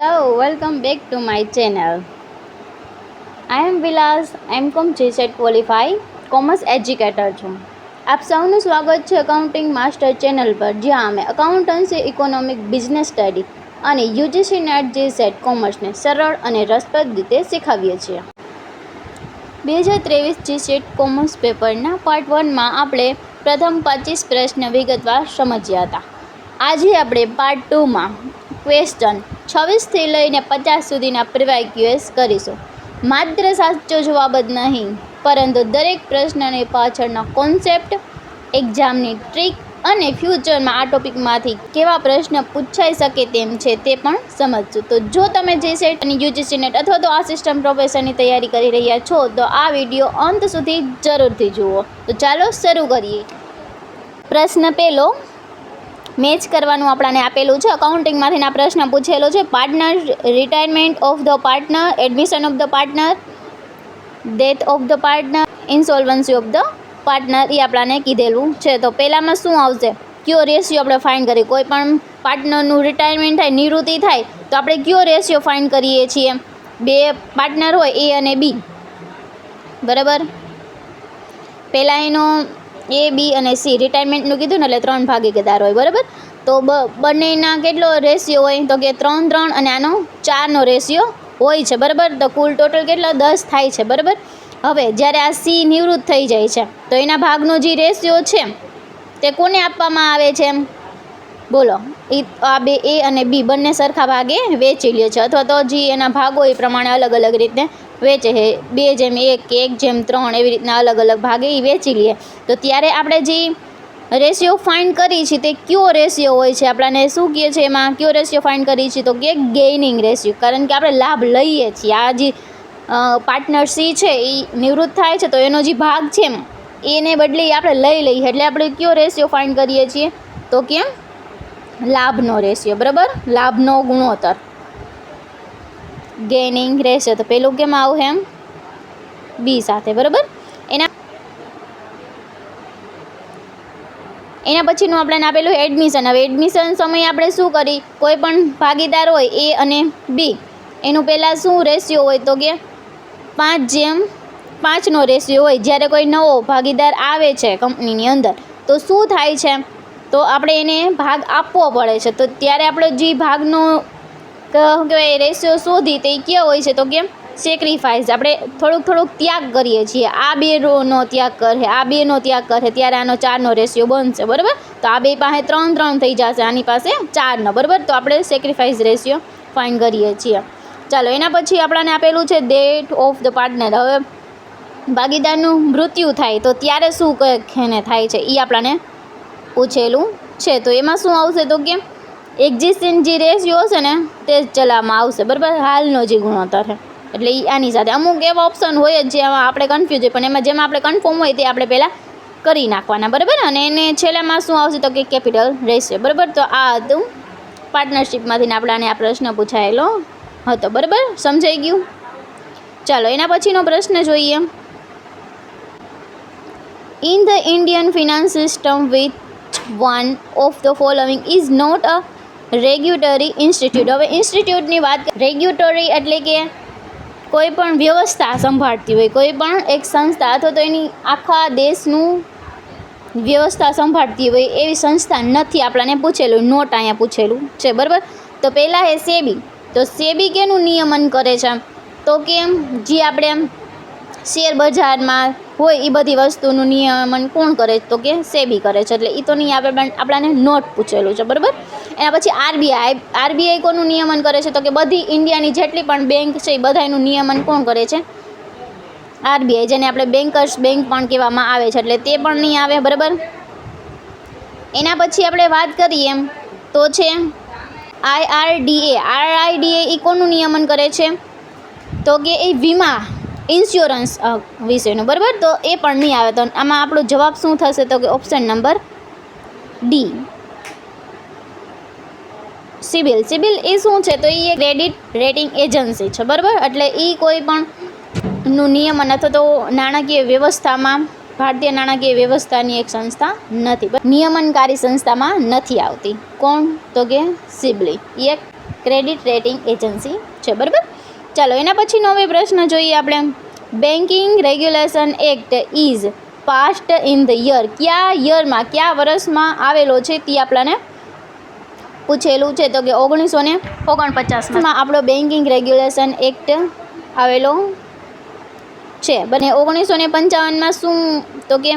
So, welcome back to my channel. I am Vilas, M.Com GSET qualify commerce educator છું. આપ સૌનું સ્વાગત છે અકાઉન્ટિંગ માસ્ટર ચેનલ પર, જ્યાં અમે અકાઉન્ટન્સી, ઇકોનોમિક, બિઝનેસ સ્ટડી અને યુજીસી નેટ GSET કોમર્સને સરળ અને રસપ્રદ રીતે શીખવીએ છીએ. 2023 GSET કોમર્સ પેપરના પાર્ટ 1માં આપણે પ્રથમ 25 પ્રશ્ન વિગતવાર સમજ્યા હતા. આજે આપણે પાર્ટ 2માં ક્વેશ્ચન 26થી લઈને 50 સુધીના પ્રિવાય ક્યુએસ કરીશું. માત્ર સાચો જવાબ જ નહીં, પરંતુ દરેક પ્રશ્નની પાછળના કોન્સેપ્ટ, એક્ઝામની ટ્રીક અને ફ્યુચરમાં આ ટોપિકમાંથી કેવા પ્રશ્ન પૂછાઈ શકે તેમ છે તે પણ સમજશું. તો જો તમે GSET અને યુજીસી નેટ અથવા તો આસિસ્ટન્ટ પ્રોફેસરની તૈયારી કરી રહ્યા છો તો આ વિડીયો અંત સુધી જરૂરથી જુઓ. તો ચાલો શરૂ કરીએ. પ્રશ્ન પહેલો મેચ કરવાનું આપણને આપેલું છે. અકાઉન્ટિંગમાંથી આ પ્રશ્ન પૂછેલો છે. Partner, retirement of the partner, admission of the partner, death of the partner, insolvency of the partner, એ આપણને કીધેલું છે. તો પહેલામાં શું આવશે? કયો રેશિયો આપણે ફાઇન્ડ કરીએ? કોઈ પણ પાર્ટનરનું રિટાયરમેન્ટ થાય, નિવૃત્તિ થાય તો આપણે કયો રેશિયો ફાઇન્ડ કરીએ છીએ? બે પાર્ટનર હોય એ અને બી, બરાબર. પહેલાં એનો એ, બી અને સી રિટાયરમેન્ટનું કીધું ને, એટલે 3 ભાગીદાર હોય, બરાબર. તો બંનેના કેટલો રેશિયો હોય? તો કે 3-3 અને આનો 4નો રેશિયો હોય છે, બરાબર. તો કુલ ટોટલ કેટલા? 10 થાય છે, બરાબર. હવે જ્યારે આ સી નિવૃત્ત થઈ જાય છે તો એના ભાગનો જે રેશિયો છે તે કોને આપવામાં આવે છે? બોલો. આ બે એ અને બી બંને સરખા ભાગે વેચી લે છે, અથવા તો જે એના ભાગો એ પ્રમાણે અલગ અલગ રીતે વેચે છે. 2:1 કે 1:3 એવી રીતના અલગ અલગ ભાગે એ વેચી લે. તો ત્યારે આપણે જે રેશિયો ફાઇન્ડ કરી છે તે કયો રેશિયો હોય છે? આપણને શું કહે છે એમાં? કયો રેશિયો ફાઇન્ડ કરી છે? તો કે ગેઇનિંગ રેશિયો. કારણ કે આપણે લાભ લઈએ છીએ. આ જે પાર્ટનર સી છે એ નિવૃત્ત થાય છે તો એનો જે ભાગ છે એને બદલે આપણે લઈ લઈએ, એટલે આપણે કયો રેશિયો ફાઇન્ડ કરીએ છીએ? તો કે લાભનો રેશિયો, બરાબર. લાભનો ગુણોત્તર, ગેઇનિંગ રેશિયો. તો પેલું કેમ આવું? એમ બી સાથે, બરાબર. એના પછીનું આપણને આપેલું એડમિશન. હવે એડમિશન સમયે આપણે શું કરી? કોઈ પણ ભાગીદાર હોય એ અને બી, એનું પહેલાં શું રેશિયો હોય? તો કે 5:5નો રેશિયો હોય. જ્યારે કોઈ નવો ભાગીદાર આવે છે કંપનીની અંદર તો શું થાય છે? તો આપણે એને ભાગ આપવો પડે છે. તો ત્યારે આપણે જે ભાગનો કહેવાય રેશિયો શોધી તે કયો હોય છે? તો કે સેક્રિફાઈસ. આપણે થોડુંક ત્યાગ કરીએ છીએ. આ બેનો ત્યાગ કરે, આ બેનો ત્યાગ કરે, ત્યારે આનો 4નો રેશિયો બનશે, બરાબર. તો આ બે પાસે 3-3 થઈ જશે, આની પાસે 4નો, બરાબર. તો આપણે સેક્રિફાઈસ રેશિયો ફાઇન્ડ કરીએ છીએ. ચાલો, એના પછી આપણને આપેલું છે ડેથ ઓફ ધ પાર્ટનર. હવે ભાગીદારનું મૃત્યુ થાય તો ત્યારે શું એને થાય છે એ આપણને પૂછેલું છે. તો એમાં શું આવશે? તો કે એક્ઝિસ્ટિંગ જે રેશિયો હશે ને તે જ ચલાવવામાં આવશે, બરાબર. હાલનો જે ગુણોત્તર છે એટલે એ આની સાથે. અમુક એવા ઓપ્શન હોય જ જેમાં આપણે કન્ફ્યુઝ હોય, પણ એમાં જેમાં આપણે કન્ફર્મ હોય તે આપણે પહેલાં કરી નાખવાના, બરાબર. અને એને છેલ્લામાં શું આવશે? તો કે કેપિટલ રેશિયો, બરાબર. તો આ હતું પાર્ટનરશિપમાંથી આપણને આ પ્રશ્ન પૂછાયેલો હતો, બરાબર. સમજાઈ ગયું? ચાલો, એના પછીનો પ્રશ્ન જોઈએ. In the Indian finance system which one of the following is not a regulatory institute. હવે ઇન્સ્ટિટ્યૂટની વાત, રેગ્યુટરી એટલે કે કોઈ પણ વ્યવસ્થા સંભાળતી હોય, કોઈ પણ એક સંસ્થા અથવા તો એની આખા દેશનું વ્યવસ્થા સંભાળતી હોય એવી સંસ્થા નથી. આપણને પૂછેલું, નોટ અહીંયા પૂછેલું છે, બરાબર. તો પહેલાં એ સેબી. તો સેબી કેનું નિયમન કરે છે? તો કે જે આપણે શેર બજારમાં હોય એ બધી વસ્તુનું નિયમન કોણ કરે? તો કે સેબી કરે છે. એટલે એ તો નહીં, આપણને નોટ પૂછેલું છે, બરાબર. એના પછી આરબીઆઈ. આરબીઆઈ કોનું નિયમન કરે છે? તો કે બધી ઇન્ડિયાની જેટલી પણ બેંક છે એ બધાનું નિયમન કોણ કરે છે? આરબીઆઈ, જેને આપણે બેન્કર્સ બેંક પણ કહેવામાં આવે છે, એટલે તે પણ નહીં આવે, બરાબર. એના પછી આપણે વાત કરીએ એમ તો છે આઈઆરડીએ. આઈઆરડીએ એ કોનું નિયમન કરે છે? તો કે એ વીમા, ઇન્સ્યોરન્સ વિશેનું, બરાબર. તો એ પણ નહીં આવે. તો આમાં આપણો જવાબ શું થશે? તો કે option number D, CIBIL. CIBIL એ શું છે? તો એ ક્રેડિટ રેટિંગ એજન્સી છે, બરાબર. એટલે એ કોઈ પણ નું નિયમન અથવા તો નાણાકીય વ્યવસ્થામાં, ભારતીય નાણાકીય વ્યવસ્થાની એક સંસ્થા નથી, નિયમનકારી સંસ્થામાં નથી આવતી. કોણ? તો કે સિબિલ. એ એક ક્રેડિટ રેટિંગ એજન્સી છે, બરાબર. ચાલો એના પછીનો હવે પ્રશ્ન જોઈએ આપણે. Banking regulation act is passed in the year. કયા યરમાં, કયા વર્ષમાં આવેલો છે તે આપણને પૂછેલું છે, તો કે 1949માં આપણો બેન્કિંગ રેગ્યુલેશન એક્ટ આવેલો છે. બને 1955માં શું, તો કે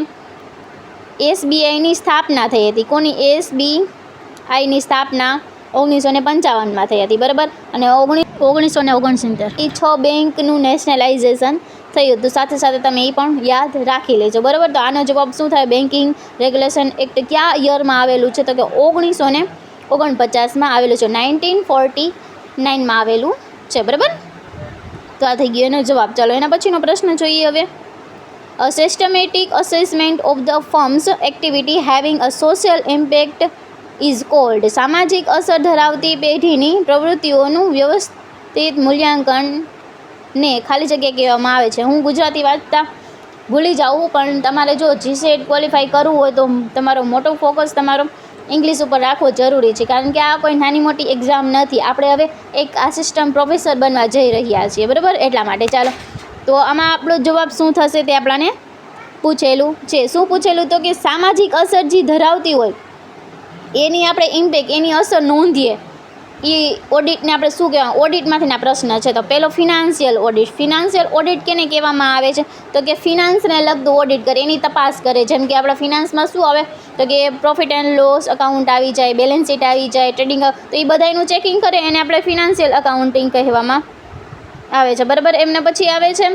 SBIની સ્થાપના થઈ હતી. કોની? SBIની સ્થાપના 1955માં થઈ હતી, બરાબર. અને 1969 એ 6 બેંકનું નેશનલાઇઝેશન થયું હતું. સાથે સાથે તમે એ પણ યાદ રાખી લેજો, બરાબર. તો આનો જવાબ શું થાય? બેન્કિંગ રેગ્યુલેશન એક્ટ કયા યરમાં આવેલું છે, તો કે 1949માં આવેલું છે. 1949માં આવેલું છે, બરાબર. તો આ થઈ ગયો એનો જવાબ. ચાલો એના પછીનો પ્રશ્ન જોઈએ હવે. A systematic assessment of the firm's activity having a social impact is called. સામાજિક અસર ધરાવતી પેઢીની પ્રવૃત્તિઓનું વ્યવસ્થિત મૂલ્યાંકનને ખાલી જગ્યા કહેવામાં આવે છે. હું ગુજરાતી વાંચતા ભૂલી જાઉં, પણ તમારે જો GSET ક્વોલિફાય કરવું હોય તો તમારો મોટો ફોકસ તમારો ઇંગ્લિશ ઉપર રાખવો જરૂરી છે, કારણ કે આ કોઈ નાની મોટી એક્ઝામ નથી. આપણે હવે એક આસિસ્ટન્ટ પ્રોફેસર બનવા જઈ રહ્યા છીએ, બરાબર. એટલા માટે ચાલો, તો આમાં આપણો જવાબ શું થશે તે આપણને પૂછેલું છે. શું પૂછેલું? તો કે સામાજિક અસર જે ધરાવતી હોય એની આપણે ઇમ્પેક્ટ, એની અસર નોંધીએ. એ ઓડિટને આપણે શું કહેવાય? ઓડિટમાંથીના પ્રશ્ન છે. તો પહેલો ફિનાન્શિયલ ઓડિટ. ફિનાન્શિયલ ઓડિટ કેને કહેવામાં આવે છે? તો કે ફિનાન્સને લગતું ઓડિટ કરે, એની તપાસ કરે. જેમ કે આપણા ફિનાન્સમાં શું આવે? તો કે પ્રોફિટ એન્ડ લોસ અકાઉન્ટ આવી જાય, બેલેન્સ શીટ આવી જાય, ટ્રેડિંગ, તો એ બધાનું ચેકિંગ કરે એને આપણે ફિનાન્શિયલ અકાઉન્ટિંગ કહેવામાં આવે છે, બરાબર. એમને પછી આવે છે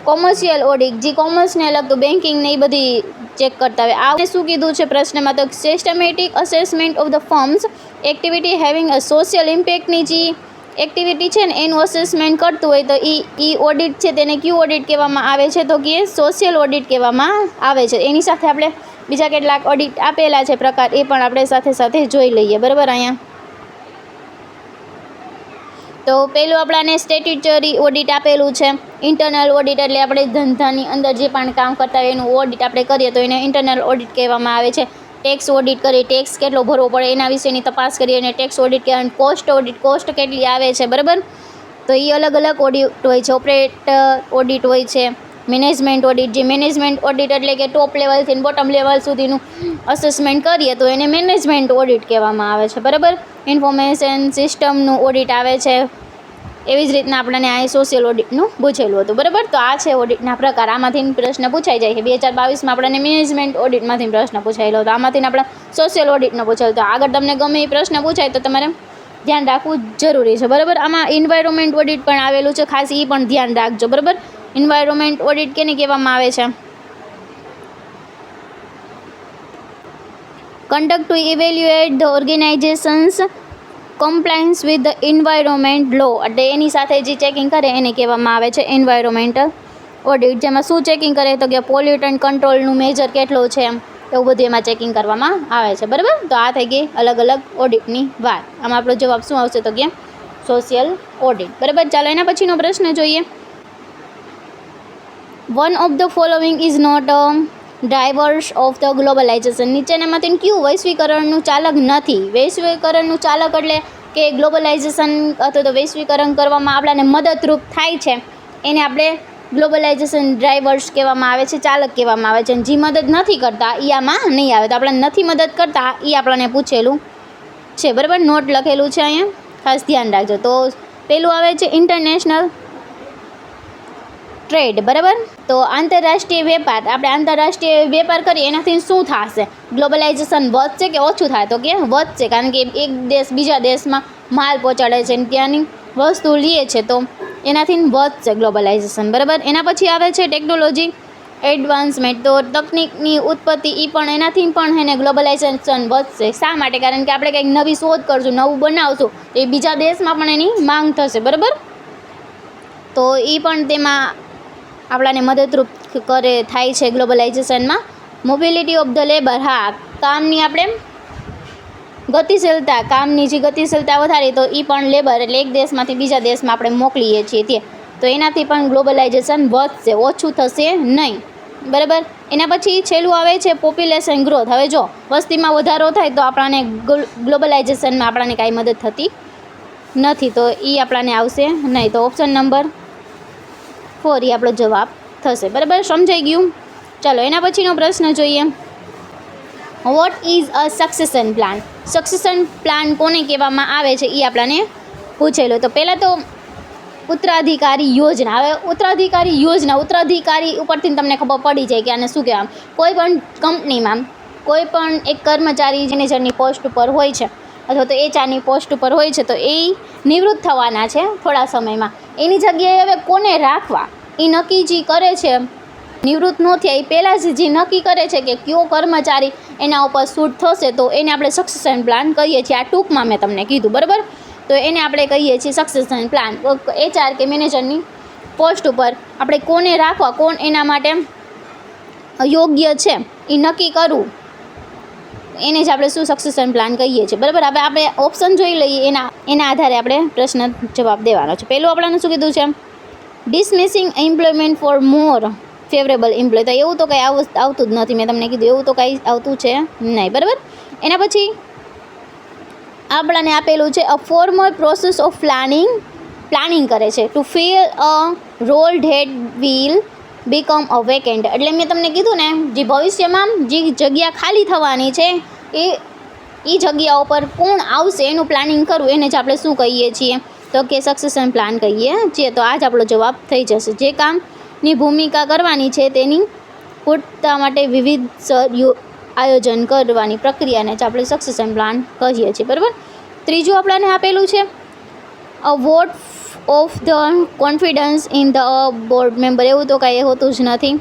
કોમર્શિયલ ઓડિટ, જે કોમર્સને લગતું બેન્કિંગ ને એ બધી ચેક કરતા હોય. આ શું કીધું છે પ્રશ્નમાં? તો systematic assessment of the firms activity having a social ઇમ્પેક્ટની જે એક્ટિવિટી છે ને એનું અસેસમેન્ટ કરતું હોય તો એ ઓડિટ છે તેને ક્યુ ઓડિટ કહેવામાં આવે છે? તો કે સોશિયલ ઓડિટ કહેવામાં આવે છે. એની સાથે આપણે બીજા કેટલાક ઓડિટ આપેલા છે પ્રકાર, એ પણ આપણે સાથે સાથે જોઈ લઈએ, બરાબર. અહીંયા તો પહેલું આપણાને સ્ટેટ્યુટરી ઓડિટ આપેલું છે. ઇન્ટરનલ ઓડિટ એટલે આપણે ધંધાની અંદર જે પણ કામ કરતા હોય એનું ઓડિટ આપણે કરીએ તો એને ઇન્ટરનલ ઓડિટ કહેવામાં આવે છે. ટેક્સ ઓડિટ કરી, ટેક્સ કેટલો ભરવો પડે એના વિશેની તપાસ કરીએ અને ટેક્સ ઓડિટ કહેવાય. કોસ્ટ ઓડિટ, કોસ્ટ કેટલી આવે છે, બરાબર. તો એ અલગ અલગ ઓડિટ હોય છે. ઓપરેટ ઓડિટ હોય છે. મેનેજમેન્ટ ઓડિટ, જે મેનેજમેન્ટ ઓડિટ એટલે કે ટોપ લેવલથી બોટમ લેવલ સુધીનું અસેસમેન્ટ કરીએ તો એને મેનેજમેન્ટ ઓડિટ કહેવામાં આવે છે, બરાબર. ઇન્ફોર્મેશન સિસ્ટમનું ઓડિટ આવે છે. એવી જ રીતના આપણને આ સોશિયલ ઓડિટનું પૂછેલું હતું, બરાબર. તો આ છે ઓડિટના પ્રકાર. આમાંથી પ્રશ્ન પૂછાઈ જાય છે. 2022માં આપણને મેનેજમેન્ટ ઓડિટમાંથી પ્રશ્ન પૂછાયેલો હતો. આમાંથી આપણે સોશિયલ ઓડિટનો પૂછેલો હતો. આગળ તમને ગમે એ પ્રશ્ન પૂછાય તો તમારે ધ્યાન રાખવું જરૂરી છે, બરાબર. આમાં એન્વાયરમેન્ટ ઓડિટ પણ આવેલું છે, ખાસ એ પણ ધ્યાન રાખજો, બરાબર. એન્વાયરમેન્ટ ઓડિટ કેને કહેવામાં આવે છે? Conduct to evaluate the organizations compliance with the environment law, એટલે એની સાથે જે ચેકિંગ કરે એને કહેવામાં આવે છે એન્વાયરમેન્ટલ ઓડિટ. જેમાં શું ચેકિંગ કરે? તો કે પોલ્યુટન્ટ કંટ્રોલનું મેજર કેટલો છે, એવું બધું એમાં ચેકિંગ કરવામાં આવે છે, બરાબર. તો આ થઈ ગઈ અલગ અલગ ઓડિટની વાત. આમાં આપણો જવાબ શું આવશે? તો કે સોશિયલ ઓડિટ, બરાબર. ચાલો એના પછીનો પ્રશ્ન જોઈએ. One of the following is not drivers of the globalization. નીચેનામાંથી કયું વૈશ્વિકરણનું ચાલક નથી? વૈશ્વિકરણનું ચાલક એટલે કે ગ્લોબલાઇઝેશન અથવા તો વૈશ્વિકરણ કરવામાં આપણને મદદરૂપ થાય છે એને આપણે ગ્લોબલાઇઝેશન ડ્રાઈવર્સ કહેવામાં આવે છે, ચાલક કહેવામાં આવે છે. અને જે મદદ નથી કરતા એ આમાં નહીં આવે. તો આપણને નથી મદદ કરતા એ આપણને પૂછેલું છે, બરાબર. નોટ લખેલું છે અહીંયા, ખાસ ધ્યાન રાખજો. તો પેલું આવે છે ઇન્ટરનેશનલ ટ્રેડ, બરાબર. તો આંતરરાષ્ટ્રીય વેપાર, આપણે આંતરરાષ્ટ્રીય વેપાર કરીએ એનાથી શું થશે? ગ્લોબલાઇઝેશન વધશે કે ઓછું થાય? તો કે વધશે, કારણ કે એક દેશ બીજા દેશમાં માલ પહોંચાડે છે અને ત્યાંની વસ્તુ લે છે તો એનાથી વધશે ગ્લોબલાઇઝેશન, બરાબર. એના પછી આવે છે ટેકનોલોજી એડવાન્સમેન્ટ. તો તકનિકની ઉત્પત્તિ એ પણ એનાથી પણ એને ગ્લોબલાઇઝેશન વધશે. શા માટે? કારણ કે આપણે કંઈક નવી શોધ કરશું, નવું બનાવશું તો એ બીજા દેશમાં પણ એની માંગ થશે, બરાબર. તો એ પણ તેમાં આપણાને મદદરૂપ થાય છે ગ્લોબલાઇઝેશનમાં. મોબિલિટી ઓફ ધ લેબર, હા, કામની આપણે ગતિશીલતા, કામની જે ગતિશીલતા વધારી તો એ પણ લેબર એટલે એક દેશમાંથી બીજા દેશમાં આપણે મોકલીએ છીએ તે, તો એનાથી પણ ગ્લોબલાઇઝેશન વધશે, ઓછું થશે નહીં, બરાબર. એના પછી છેલ્લું આવે છે પોપ્યુલેશન ગ્રોથ. હવે જો વસ્તીમાં વધારો થાય તો આપણને ગ્લોબલાઇઝેશનમાં આપણને કાંઈ મદદ થતી નથી, તો એ આપણાને આવશે નહીં. તો ઓપ્શન નંબર 4 એ આપણો જવાબ થશે. બરાબર, સમજાઈ ગયું? ચાલો એના પછીનો પ્રશ્ન જોઈએ. What is a succession plan? Succession plan કોને કહેવામાં આવે છે એ આપણાને પૂછેલો. તો પહેલાં તો ઉત્તરાધિકારી યોજના. હવે ઉત્તરાધિકારી ઉપરથી તમને ખબર પડી જાય કે આને શું કહેવાય. કોઈ પણ કંપનીમાં કોઈ પણ એક કર્મચારી મેનેજરની પોસ્ટ ઉપર હોય છે અથવા તો HRની પોસ્ટ ઉપર હોય છે, તો એ નિવૃત્ત થવાના છે થોડા સમયમાં. એની જગ્યાએ હવે કોને રાખવા એ નક્કી જે કરે છે, નિવૃત્ત ન થયા એ પહેલાં જ જે નક્કી કરે છે કે કયો કર્મચારી એના ઉપર સૂટ થશે, તો એને આપણે સક્સેશન પ્લાન કહીએ છીએ. આ ટૂંકમાં મેં તમને કીધું, બરાબર. તો એને આપણે કહીએ છીએ સક્સેશન પ્લાન. HR કે મેનેજરની પોસ્ટ ઉપર આપણે કોને રાખવા, કોણ એના માટે યોગ્ય છે એ નક્કી કરવું, એને જ આપણે શું સક્સેશન પ્લાન કહીએ છીએ. બરાબર, હવે આપણે ઓપ્શન જોઈ લઈએ, એના આધારે આપણે પ્રશ્ન જવાબ દેવાનો છે. પહેલું આપણને શું કીધું છે? Dismissing employment for more favourable employ. તો એવું તો કંઈ આવતું જ નથી. મેં તમને કીધું એવું તો કંઈ આવતું છે નહીં. બરાબર, એના પછી આપણને આપેલું છે a formal process of planning કરે છે to fill a role that will become a vacant. એટલે મેં તમને કીધું ને, જે ભવિષ્યમાં જે જગ્યા ખાલી થવાની છે એ જગ્યા ઉપર કોણ આવશે એનું પ્લાનિંગ કરવું, એને જ આપણે શું કહીએ છીએ? તો કે સક્સેશન પ્લાન કહીએ છીએ. તો આ જ આપણો જવાબ થઈ જશે. જે કામની ભૂમિકા કરવાની છે તેની પૂર્તતા માટે વિવિધ આયોજન કરવાની પ્રક્રિયાને જ આપણે સક્સેશન પ્લાન કહીએ છીએ. બરાબર, ત્રીજું આપણને આપેલું છે a vote of the confidence in the board member. એવું તો કાંઈ હોતું જ નથી.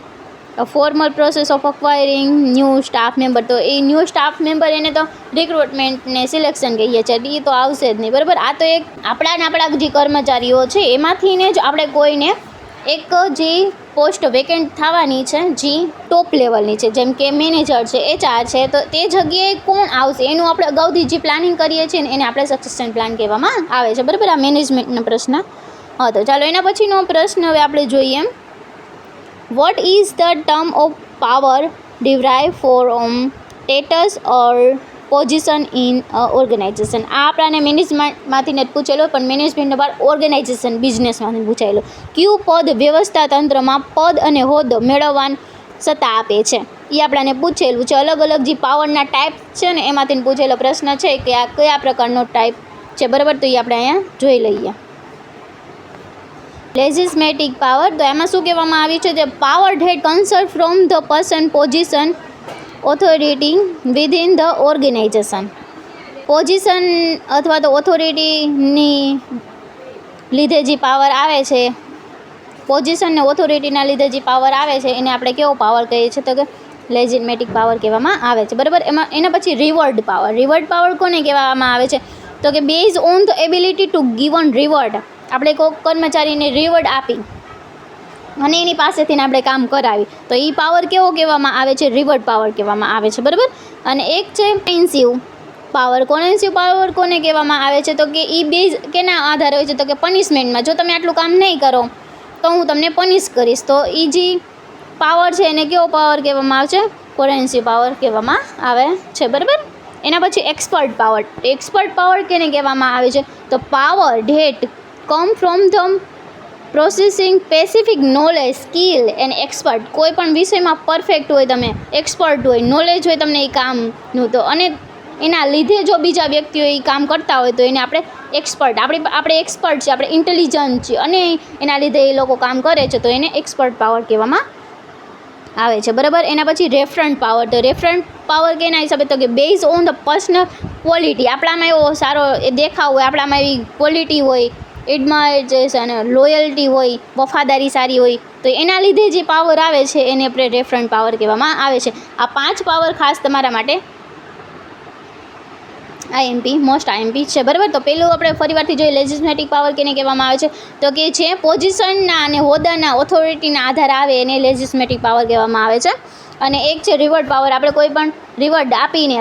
Formal process of acquiring new staff member. તો એ ન્યૂ સ્ટાફ મેમ્બર એને તો રિક્રુટમેન્ટને સિલેક્શન કહીએ છીએ, એ તો આવશે જ નહીં. બરાબર, આ તો એક આપણા જે કર્મચારીઓ છે એમાંથીને જ આપણે કોઈને એક જે પોસ્ટ વેકેન્ટ થવાની છે જે ટોપ લેવલની છે, જેમ કે મેનેજર છે, HR છે, તો તે જગ્યાએ કોણ આવશે એનું આપણે અગાઉથી જે પ્લાનિંગ કરીએ છીએ ને એને આપણે સક્સેશન પ્લાન કહેવામાં આવે છે. બરાબર, આ મેનેજમેન્ટનો પ્રશ્ન હતો. ચાલો એના પછીનો પ્રશ્ન હવે આપણે જોઈએ. What is the term of power derive from status or position in organization. આ આપણાને મેનેજમેન્ટમાંથી જ પૂછેલો, પણ મેનેજમેન્ટનો બાદ ઓર્ગેનાઇઝેશન બિઝનેસમાંથી પૂછાયેલો. કયું પદ વ્યવસ્થા તંત્રમાં પદ અને હોદ્દો મેળવવાની સત્તા આપે છે એ આપણાને પૂછેલું છે. અલગ અલગ જે પાવરના ટાઈપ છે ને એમાંથી પૂછેલો પ્રશ્ન છે કે આ કયા પ્રકારનો ટાઈપ છે. બરાબર, તો એ આપણે અહીંયા જોઈ લઈએ. Legislative power. તો એમાં શું કહેવામાં આવ્યું છે? જે power that concern from the person position authority within the organization. Position અથવા તો ઓથોરિટીની લીધે જે પાવર આવે છે, પોઝિશન ને ઓથોરિટીના લીધે જે પાવર આવે છે એને આપણે કેવો પાવર કહીએ છીએ? તો કે લેજિસ્લેટિવ પાવર કહેવામાં આવે છે. બરાબર, એના પછી રિવોર્ડ પાવર. રિવોર્ડ પાવર કોને કહેવામાં આવે છે? તો કે base on the ability to given reward. આપણે કોઈ કર્મચારીને રિવોર્ડ આપી અને એની પાસેથી આપણે કામ કરાવી, તો એ પાવર કેવો કહેવામાં આવે છે? રિવોર્ડ પાવર કહેવામાં આવે છે. બરાબર, અને એક છે કોન્સેસિવ પાવર. કોન્સેસિવ પાવર કોને કહેવામાં આવે છે? તો કે એ બેઝ કેના આધારે હોય છે? તો કે પનિશમેન્ટમાં. જો તમે આટલું કામ નહીં કરો તો હું તમને પનિશ કરીશ. તો એ જે પાવર છે એને કેવો પાવર કહેવામાં આવે છે? કોન્સેસિવ પાવર કહેવામાં આવે છે. બરાબર, એના પછી એક્સપર્ટ પાવર. એક્સપર્ટ પાવર કેને કહેવામાં આવે છે? તો power that come from the processing specific knowledge skill and expert. કોઈ પણ વિષયમાં પરફેક્ટ હોય, તમે એક્સપર્ટ હોય, નોલેજ હોય તમને એ કામનું, તો અને એના લીધે જો બીજા વ્યક્તિઓ એ કામ કરતા હોય તો એને આપણે એક્સપર્ટ, આપણે એક્સપર્ટ છે, આપણે ઇન્ટેલિજન્ટ છીએ અને એના લીધે એ લોકો કામ કરે છે, તો એને એક્સપર્ટ પાવર કહેવામાં આવે છે. બરાબર, એના પછી રેફરન્ટ પાવર. તો રેફરન્ટ પાવર કેના હિસાબે? તો કે base on the personal quality. આપણામાં એવો સારો દેખાવ હોય, આપણામાં એવી ક્વોલિટી હોય, એડમાયરેશન, લોયલ્ટી હોય, વફાદારી સારી હોય, તો એના લીધે જે પાવર આવે છે એને આપણે રેફરન્ટ પાવર કહેવામાં આવે છે. આ 5 પાવર ખાસ તમારા માટે મોસ્ટ આઈએમપી છે. બરાબર, તો પહેલું આપણે ફરીવારથી જોઈએ. લેજિસ્લેટિવ પાવર કેને કહેવામાં આવે છે? તો કે જે પોઝિશનના અને હોદ્દાના ઓથોરિટીના આધારે આવે એને લેજિસ્લેટિવ પાવર કહેવામાં આવે છે. અને એક છે રિવોર્ડ પાવર. આપણે કોઈ પણ રિવોર્ડ આપીને,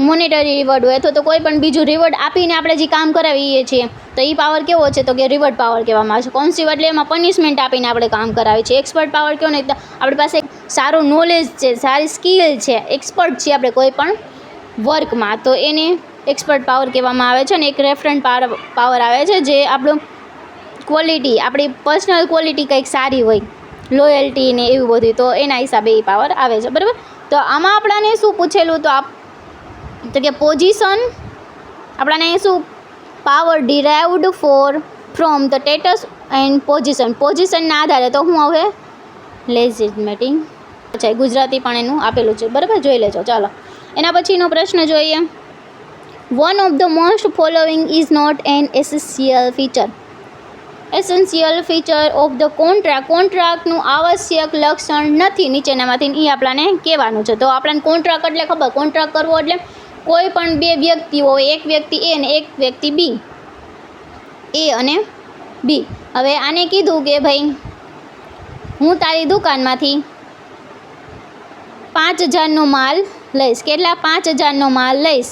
મોનેટરી રિવોર્ડ હોય અથવા તો કોઈ પણ બીજું રિવોર્ડ આપીને આપણે જે કામ કરાવીએ છીએ, તો એ પાવર કેવો છે? તો કે રિવોર્ડ પાવર કહેવામાં આવે છે. કોન્સિવ એટલે એમાં પનિશમેન્ટ આપીને આપણે કામ કરાવીએ છીએ. એક્સપર્ટ પાવર કેવો ને? આપણી પાસે સારું નોલેજ છે, સારી સ્કિલ છે, એક્સપર્ટ છીએ આપણે કોઈ પણ વર્કમાં, તો એને એક્સપર્ટ પાવર કહેવામાં આવે છે, અને એક રેફરન્ટ પાવર આવે છે, જે આપણું ક્વોલિટી, આપણી પર્સનલ ક્વોલિટી કંઈક સારી હોય, લોયલ્ટી ને એવું બધું, તો એના હિસાબે એ પાવર આવે છે, બરાબર. તો આમાં આપણાને શું પૂછેલું, તો કે પોઝિશન, આપણાને શું power derived from the status and પોઝિશનના આધારે, તો શું આવે લેજિટિમેટિંગ. અચ્છા, ગુજરાતી પણ એનું આપેલું છે, બરાબર, જોઈ લેજો. ચાલો એના પછીનો પ્રશ્ન જોઈએ. One of the most following is not an essential feature of the કોન્ટ્રાક્ટનું આવશ્યક લક્ષણ નથી નીચેનામાંથી, એ આપણાને કહેવાનું છે. તો આપણને કોન્ટ્રાક્ટ એટલે ખબર, કોન્ટ્રાક્ટ કરવો એટલે કોઈ પણ બે વ્યક્તિ હોય, એક વ્યક્તિ એ અને એક વ્યક્તિ બી, એ અને બી. હવે આને કીધું કે ભાઈ હું તારી દુકાનમાંથી 5,000નો માલ લઈશ. કેટલા? 5,000નો માલ લઈશ,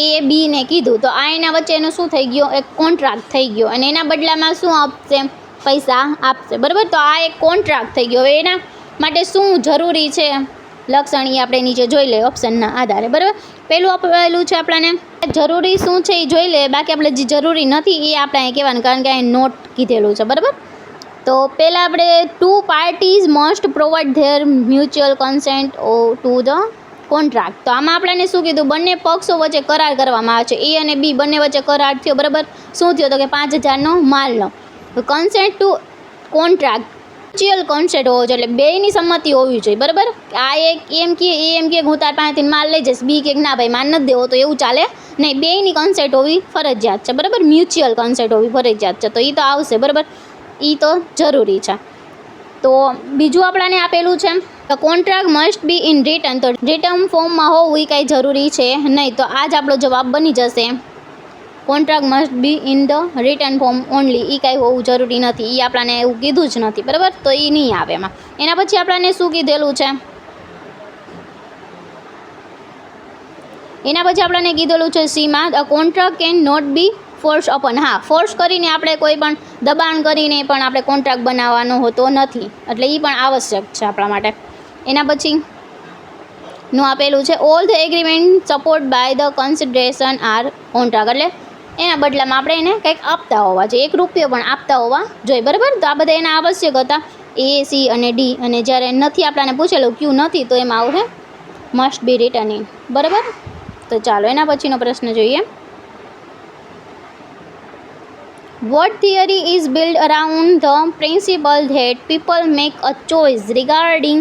એ બીને કીધું. તો આ એના વચ્ચેનો શું થઈ ગયો? એક કોન્ટ્રાક્ટ થઈ ગયો, અને એના બદલામાં શું આપશે? પૈસા આપશે, બરાબર. તો આ એક કોન્ટ્રાક્ટ થઈ ગયો. હવે એના માટે શું જરૂરી છે લક્ષણ, એ આપણે નીચે જોઈ લઈએ ઓપ્શનના આધારે, બરાબર. પહેલું આપેલું છે આપણને જરૂરી શું છે એ જોઈ લે, બાકી આપણે જે જરૂરી નથી એ આપણે અહીં કહેવાનું, કારણ કે અહીં નોટ કીધેલું છે, બરાબર. તો પહેલાં આપણે 2 parties must provide there mutual consent to the contract. તો આમાં આપણને શું કીધું? બંને પક્ષો વચ્ચે કરાર કરવામાં આવે છે, એ અને બી બંને વચ્ચે કરાર થયો, બરાબર. શું થયો? તો કે 5,000નો માલનો. તો consent to contract, mutual consent હોવો જોઈએ, એટલે બેયની સંમતિ હોવી જોઈએ, બરાબર. આ એક એમ કે હું તાર પાસેથી માલ લઈ જઈશ, બી કે ના ભાઈ માલ નથી દેવો, તો એવું ચાલે નહીં. બેયની કન્સેન્ટ હોવી ફરજિયાત છે, બરાબર. મ્યુચ્યુઅલ કન્સેન્ટ હોવી ફરજિયાત છે, તો એ તો આવશે, બરાબર. એ તો જરૂરી છે. તો બીજું આપણાને આપેલું છે contract must be in written. તો રિટર્ન ફોર્મમાં હોવું એ કાંઈ જરૂરી છે નહીં, તો આ જ આપણો જવાબ બની જશે. Contract must be in the return form only, એ કાંઈ હોવું જરૂરી નથી, એ આપણાને એવું કીધું જ નથી, બરાબર. તો એ નહીં આવે એમાં. એના પછી આપણાને શું કીધેલું છે? એના પછી આપણને કીધેલું છે સીમાં, the contract can not be force upon. હા, ફોર્સ કરીને આપણે કોઈ પણ દબાણ કરીને પણ આપણે કોન્ટ્રાક્ટ બનાવવાનો હોતો નથી, એટલે એ પણ આવશ્યક છે આપણા માટે. એના પછી નું આપેલું છે all the agreement support by the consideration are contract, એટલે એના બદલામાં આપણે એને કંઈક આપતા હોવા જોઈએ, 1 રૂપિયો પણ આપતા હોવા જોઈએ, બરાબર. તો આ બધા એના આવશ્યક હતા, એ, સી અને ડી. અને જ્યારે નથી આપણને પૂછેલું ક્યુ નથી, તો એમાં આવશે મસ્ટ બી રિટર્નિંગ, બરાબર. તો ચાલો એના પછીનો પ્રશ્ન જોઈએ. What theory is built around the principle that people make a choice regarding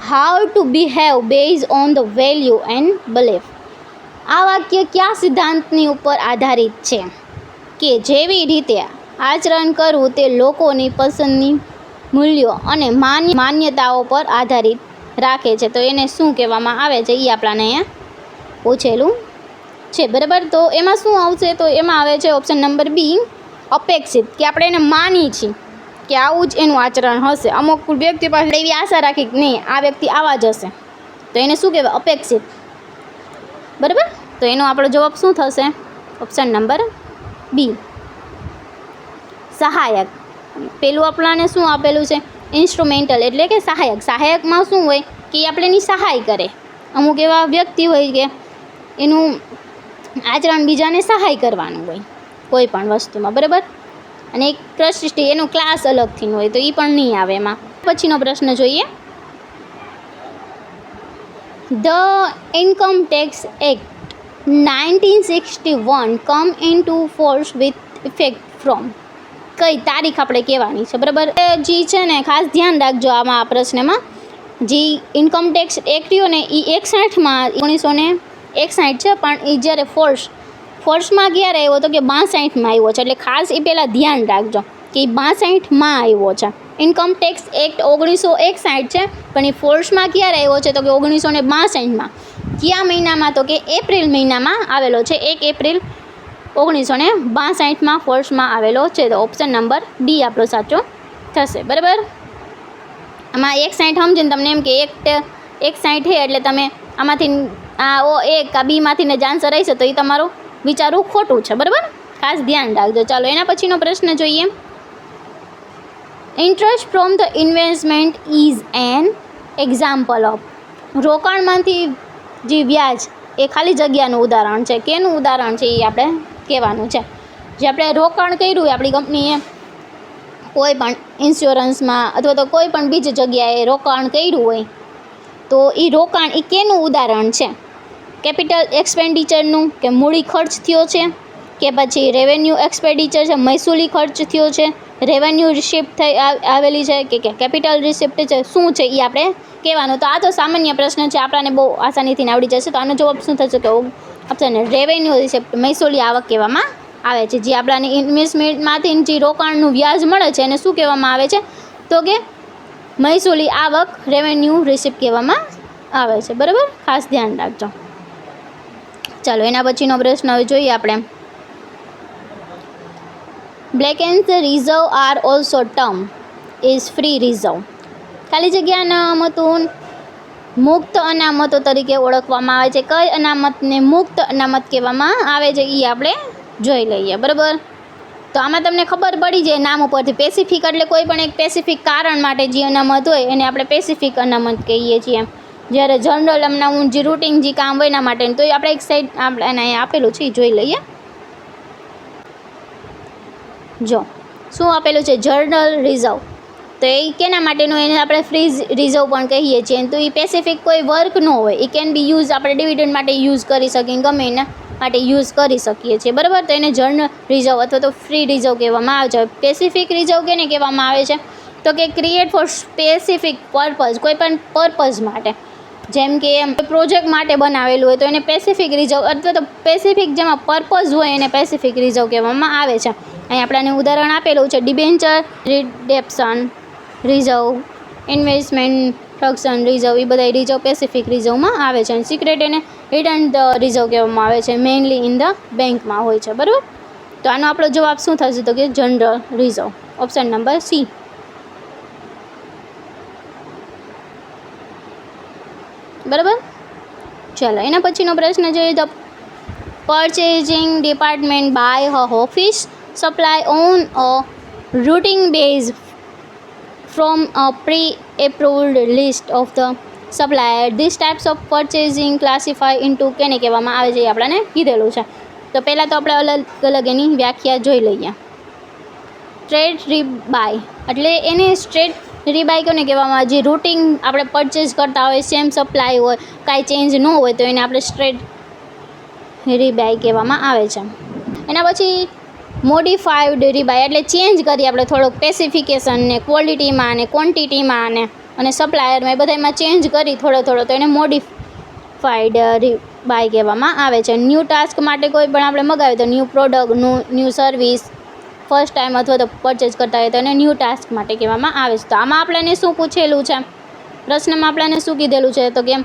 how to behave based on the value and belief? આ વાક્ય કયા સિદ્ધાંતની ઉપર આધારિત છે કે જેવી રીતે આચરણ કરવું તે લોકોની પસંદની મૂલ્યો અને માન્યતાઓ પર આધારિત રાખે છે? તો એને શું કહેવામાં આવે છે, એ આપણાને અહીંયા પૂછેલું છે, બરાબર. તો એમાં શું આવશે? તો એમાં આવે છે ઓપ્શન નંબર બી, અપેક્ષિત, કે આપણે એને માની છીએ કે આવું જ એનું આચરણ હશે. અમુક વ્યક્તિ પાસે એવી આશા રાખી કે નહીં આ વ્યક્તિ આવા જ હશે, તો એને શું કહેવાય? અપેક્ષિત, બરાબર. તો એનો આપણો જવાબ શું થશે? ઓપ્શન નંબર બી, સહાયક. પેલું આપણને શું આપેલું છે? ઇન્સ્ટ્રુમેન્ટલ, એટલે કે સહાયક. સહાયકમાં શું હોય કે આપણે એની સહાય કરે. અમુક એવા વ્યક્તિ હોય કે એનું આચરણ બીજાને સહાય કરવાનું હોય કોઈ પણ વસ્તુમાં, બરાબર. અને એક પ્રતિષ્ઠિત એનો ક્લાસ અલગથી હોય, તો એ પણ નહીં આવે એમાં. પછીનો પ્રશ્ન જોઈએ. The income tax act 1961 come into force with effect from. કઈ તારીખ આપણે કહેવાની છે, બરાબર. જે છે ને ખાસ ધ્યાન રાખજો આમાં, આ પ્રશ્નમાં. જે ઇન્કમ ટેક્સ એક્ટ રહ્યો ને એ 61માં 1961 છે, પણ એ જ્યારે ફોર્સમાં ક્યારે આવ્યો તો કે 62માં આવ્યો છે, એટલે ખાસ એ પહેલાં ધ્યાન રાખજો કે 62માં આવ્યો છે. ઇન્કમ ટેક્સ એક્ટ 1961 છે, પણ એ ફોર્સમાં ક્યારે આવ્યો છે તો કે 1962માં. કયા મહિનામાં? તો કે એપ્રિલ મહિનામાં આવેલો છે, 1 એપ્રિલ 1962માં ફોર્સમાં આવેલો છે. તો ઓપ્શન નંબર ડી આપણો સાચો થશે, બરાબર. આમાં 61 સમજીને તમને એમ કે 61 છે એટલે તમે આમાંથી એક આ બીમાંથીને જ આન્સર રહેશે, તો એ તમારું વિચારવું ખોટું છે, બરાબર. ખાસ ધ્યાન રાખજો. ચાલો એના પછીનો પ્રશ્ન જોઈએ. Interest from the investment is an example of. રોકાણમાંથી જે વ્યાજ એ ખાલી જગ્યાનું ઉદાહરણ છે. કેનું ઉદાહરણ છે એ આપણે કહેવાનું છે. જે આપણે રોકાણ કર્યું હોય આપણી કંપનીએ કોઈ પણ ઇન્સ્યોરન્સમાં અથવા તો કોઈ પણ બીજી જગ્યાએ રોકાણ કર્યું હોય તો એ રોકાણ એ કેનું ઉદાહરણ છે? કેપિટલ એક્સપેન્ડિચરનું, કે મૂડી ખર્ચ થયો છે, કે પછી રેવન્યુ એક્સપેન્ડિચર છે, મહેસૂલી ખર્ચ થયો છે, રેવન્યુ રિસિપ્ટ થઈ આવેલી છે કે કેપિટલ રિસિપ્ટ છે, શું છે એ આપણે કહેવાનું. તો આ તો સામાન્ય પ્રશ્ન છે, આપણને બહુ આસાનીથી આવડી જશે. તો આનો જવાબ શું થશે? તો ઓપ્શન રેવન્યુ રિસિપ્ટ, મહેસૂલી આવક કહેવામાં આવે છે. જે આપણાને ઇન્વેસ્ટમેન્ટમાંથી જે રોકાણનું વ્યાજ મળે છે એને શું કહેવામાં આવે છે? તો કે મહેસૂલી આવક, રેવન્યુ રિસિપ્ટ કહેવામાં આવે છે. બરાબર, ખાસ ધ્યાન રાખજો. ચાલો એના પછીનો પ્રશ્ન હવે જોઈએ આપણે. Blackens reserve are also term is free reserve. ખાલી જગ્યા અનામતો મુક્ત અનામતો તરીકે ઓળખવામાં આવે છે. કઈ અનામતને મુક્ત અનામત કહેવામાં આવે છે એ આપણે જોઈ લઈએ. બરાબર, તો આમાં તમને ખબર પડી જાય નામ ઉપરથી. પેસિફિક એટલે કોઈ પણ એક પેસિફિક કારણ માટે જે અનામત હોય એને આપણે પેસિફિક અનામત કહીએ છીએ. જ્યારે જનરલ અનામત જે રૂટિન જે કામ હોય એના માટે, તો એ આપણે એક સાઈડ આપણે અહીંયા આપેલું છે એ જોઈ લઈએ. જો શું આપેલું છે? General reserve. તો એ કેના માટેનું? એને આપણે ફ્રી રિઝર્વ પણ કહીએ છીએ. તો એ પેસિફિક કોઈ વર્ક ન હોય, એ કેન બી યુઝ, આપણે ડિવિડન્ડ માટે યુઝ કરી શકીએ, ગમે એના માટે યુઝ કરી શકીએ છીએ. બરાબર, તો એને જનરલ રિઝર્વ અથવા તો ફ્રી રિઝર્વ કહેવામાં આવે છે. પેસિફિક રિઝર્વ કેને કહેવામાં આવે છે? તો કે ક્રિએટ ફોર સ્પેસિફિક પર્પઝ, કોઈ પણ પર્પઝ માટે, જેમ કે પ્રોજેક્ટ માટે બનાવેલું હોય તો એને પેસિફિક રિઝર્વ અથવા તો પેસિફિક જેમાં પર્પઝ હોય એને પેસિફિક રિઝર્વ કહેવામાં આવે છે. અહીં આપણને ઉદાહરણ આપેલું છે debenture redemption reserve, investment function reserve, એ બધા રિઝર્વ પેસિફિક રિઝર્વમાં આવે છે. અને સિક્રેટ એને હિડન રિઝર્વ કહેવામાં આવે છે, મેઇનલી ઇન ધ બેંકમાં હોય છે. બરાબર, તો આનો આપણો જવાબ શું થશે? તો કે general reserve, option number C. બરાબર, ચાલો એના પછીનો પ્રશ્ન જોઈએ. The purchasing department buy her office supply on a routine base from a pre-approved list of the supplier. These types of purchasing classify into કેને કહેવામાં આવે છે એ આપણને કીધેલું છે. તો પહેલાં તો આપણે અલગ અલગ એની વ્યાખ્યા જોઈ લઈએ. સ્ટ્રેટ રીબાય એટલે એને સ્ટ્રેટ રીબાય કોને કહેવામાં આવે? જે રૂટિન આપણે પરચેઝ કરતા હોય, સેમ સપ્લાય હોય, કાંઈ ચેન્જ ન હોય તો એને આપણે સ્ટ્રેટ રીબાય કહેવામાં આવે છે. એના પછી મોડિફાઈડ રીબાય એટલે ચેન્જ કરી આપણે થોડોક સ્પેસિફિકેશન ને ક્વોલિટીમાં ને ક્વોન્ટિટીમાં અને સપ્લાયરમાં એ બધામાં ચેન્જ કરી થોડો તો એને મોડિફાઈડ રીબાય કહેવામાં આવે છે. ન્યૂ ટાસ્ક માટે કોઈ પણ આપણે મગાવીએ તો new product, new service first time અથવા તો પરચેઝ કરતા હોય તો એને ન્યૂ ટાસ્ક માટે કહેવામાં આવે છે. તો આમાં આપણને શું પૂછેલું છે? પ્રશ્નમાં આપણને શું કીધેલું છે? તો કે